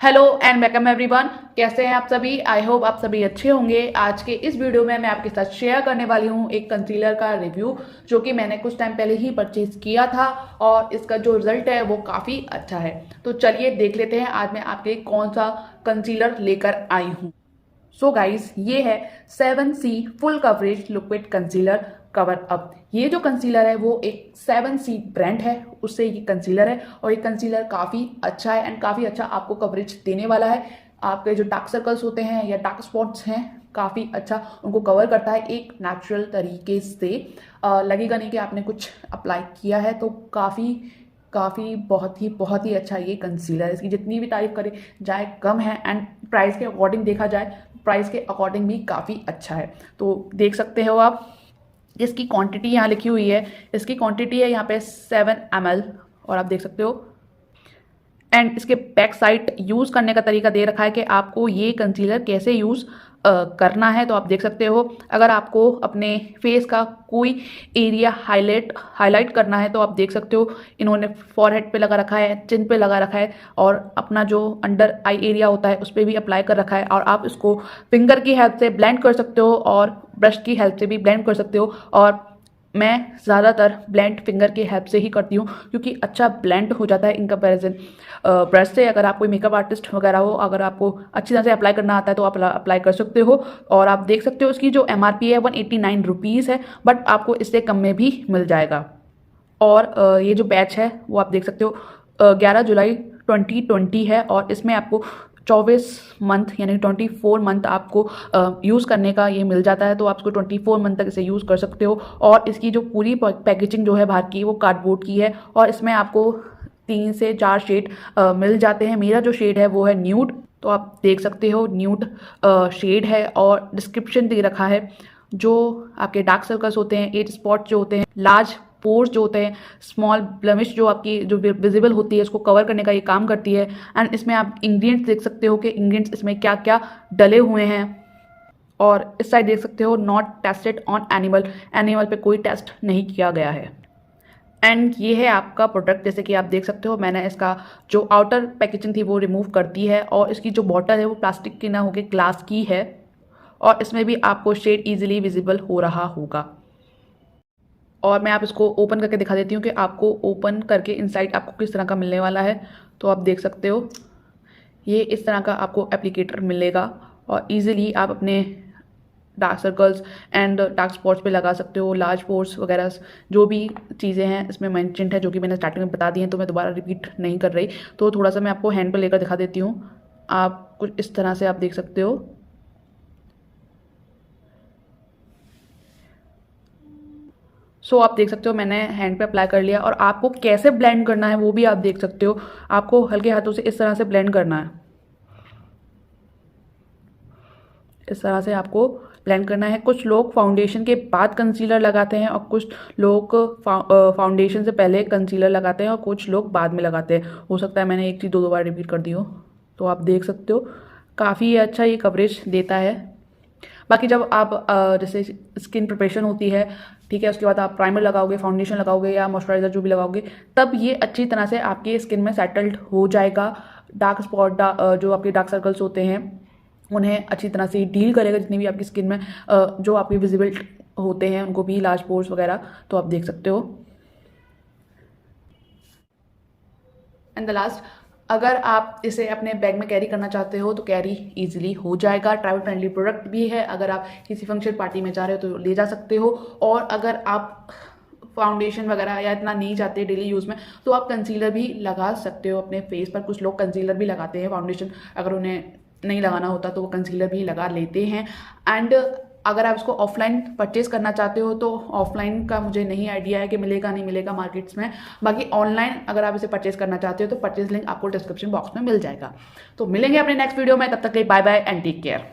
Hello and welcome everyone. कैसे हैं आप सभी? आई होप आप सभी अच्छे होंगे। आज के इस वीडियो में मैं आपके साथ शेयर करने वाली हूं एक कंसीलर का रिव्यू, जो कि मैंने कुछ टाइम पहले ही परचेज किया था और इसका जो रिजल्ट है वो काफ़ी अच्छा है। तो चलिए देख लेते हैं आज मैं आपके लिए कौन सा कंसीलर लेकर आई हूँ। सो गाइज, ये है 7C full coverage liquid concealer cover up. ये जो कंसीलर है वो एक 7C ब्रांड है, उससे ये कंसीलर है और ये कंसीलर काफ़ी अच्छा है एंड काफ़ी अच्छा आपको कवरेज देने वाला है। आपके जो डार्क सर्कल्स होते हैं या डार्क स्पॉट्स हैं, काफ़ी अच्छा उनको कवर करता है एक नेचुरल तरीके से। लगेगा नहीं कि आपने कुछ अप्लाई किया है। तो काफ़ी काफ़ी बहुत ही अच्छा ये कंसीलर है। इसकी जितनी भी तारीफ करे जाए कम है एंड प्राइस के अकॉर्डिंग देखा जाए, प्राइस के अकॉर्डिंग भी काफ़ी अच्छा है। तो देख सकते हो आप, इसकी क्वांटिटी यहाँ लिखी हुई है। इसकी क्वांटिटी है यहाँ पे 7 ml और आप देख सकते हो। एंड इसके बैक साइड यूज़ करने का तरीका दे रखा है कि आपको ये कंसीलर कैसे यूज़ करना है। तो आप देख सकते हो, अगर आपको अपने फेस का कोई एरिया हाईलाइट करना है तो आप देख सकते हो, इन्होंने फॉरहेड पे लगा रखा है, चिन पे लगा रखा है और अपना जो अंडर आई एरिया होता है उस पर भी अप्लाई कर रखा है। और आप इसको फिंगर की हेल्प से ब्लेंड कर सकते हो और ब्रश की हेल्प से भी ब्लेंड कर सकते हो। और मैं ज़्यादातर ब्लेंड फिंगर की हेल्प से ही करती हूँ, क्योंकि अच्छा ब्लेंड हो जाता है इन कंपैरिजन ब्रश से। अगर आप कोई मेकअप आर्टिस्ट वगैरह हो, अगर आपको अच्छी तरह से अप्लाई करना आता है तो आप अप्लाई कर सकते हो। और आप देख सकते हो इसकी जो MRP है 189 रुपीज़ है, बट आपको इससे कम में भी मिल जाएगा। और ये जो बैच है वो आप देख सकते हो 11 जुलाई 2020 है और इसमें आपको 24 मंथ यानी 24 मंथ आपको यूज़ करने का ये मिल जाता है। तो आप इसको 24 मंथ तक इसे यूज़ कर सकते हो। और इसकी जो पूरी पैकेजिंग जो है बाहर की, वो कार्डबोर्ड की है और इसमें आपको 3 से 4 शेड मिल जाते हैं। मेरा जो शेड है वो है न्यूड, तो आप देख सकते हो न्यूड शेड है। और डिस्क्रिप्शन दे रखा है, जो आपके डार्क सर्कल्स होते हैं, एज स्पॉट जो होते हैं, लार्ज पोर्स जो होते हैं, स्मॉल ब्लमिश जो आपकी जो विजिबल होती है, उसको कवर करने का ये काम करती है। एंड इसमें आप इंग्रेडिएंट्स देख सकते हो कि इंग्रेडिएंट्स इसमें क्या क्या डले हुए हैं। और इस साइड देख सकते हो, नॉट टेस्टेड ऑन एनिमल पे कोई टेस्ट नहीं किया गया है। एंड ये है आपका प्रोडक्ट। जैसे कि आप देख सकते हो, मैंने इसका जो आउटर पैकेजिंग थी वो रिमूव कर दी है और इसकी जो बॉटल है वो प्लास्टिक की ना होकर ग्लास की है और इसमें भी आपको शेड इजीली विजिबल हो रहा होगा। और मैं आप इसको ओपन करके दिखा देती हूँ कि आपको ओपन करके इनसाइड आपको किस तरह का मिलने वाला है। तो आप देख सकते हो, ये इस तरह का आपको एप्लीकेटर मिलेगा और इजीली आप अपने dark circles and dark spots पे लगा सकते हो। लार्ज पोर्स वगैरह जो भी चीज़ें हैं इसमें मेंशन्ड है, जो कि मैंने स्टार्टिंग में बता दी हैं, तो मैं दोबारा रिपीट नहीं कर रही। तो थोड़ा सा मैं आपको हैंड पे लेकर दिखा देती हूँ। आप कुछ इस तरह से आप देख सकते हो। सो आप देख सकते हो, मैंने हैंड पे अप्लाई कर लिया। और आपको कैसे ब्लेंड करना है वो भी आप देख सकते हो। आपको हल्के हाथों से इस तरह से ब्लेंड करना है, इस तरह से आपको ब्लेंड करना है। कुछ लोग फाउंडेशन के बाद कंसीलर लगाते हैं और कुछ लोग फाउंडेशन से पहले कंसीलर लगाते हैं और कुछ लोग बाद में लगाते हैं। हो सकता है मैंने एक चीज़ दो बार रिपीट कर दी हो। तो आप देख सकते हो, काफ़ी अच्छा ये कवरेज देता है। बाकी जब आप जैसे स्किन प्रिपरेशन होती है, ठीक है, उसके बाद आप प्राइमर लगाओगे, फाउंडेशन लगाओगे या मॉइस्चराइजर जो भी लगाओगे, तब ये अच्छी तरह से आपकी स्किन में सेटल्ड हो जाएगा। डार्क स्पॉट जो आपके डार्क सर्कल्स होते हैं उन्हें अच्छी तरह से डील करेगा, जितनी भी आपकी स्किन में जो आपके विजिबल होते हैं उनको भी, लार्ज पोर्स वगैरह। तो आप देख सकते हो। एंड द लास्ट, अगर आप इसे अपने बैग में कैरी करना चाहते हो तो कैरी इजीली हो जाएगा। ट्रैवल फ्रेंडली प्रोडक्ट भी है, अगर आप किसी फंक्शन पार्टी में जा रहे हो तो ले जा सकते हो। और अगर आप फाउंडेशन वगैरह या इतना नहीं चाहते डेली यूज़ में, तो आप कंसीलर भी लगा सकते हो अपने फेस पर। कुछ लोग कंसीलर भी लगाते हैं, फाउंडेशन अगर उन्हें नहीं लगाना होता तो वो कंसीलर भी लगा लेते हैं। एंड अगर आप इसको ऑफलाइन परचेज करना चाहते हो तो ऑफलाइन का मुझे नहीं आइडिया है कि मिलेगा नहीं मिलेगा मार्केट्स में। बाकी ऑनलाइन अगर आप इसे परचेज करना चाहते हो तो परचेज लिंक आपको डिस्क्रिप्शन बॉक्स में मिल जाएगा। तो मिलेंगे अपने नेक्स्ट वीडियो में, तब तक के लिए bye bye and take care.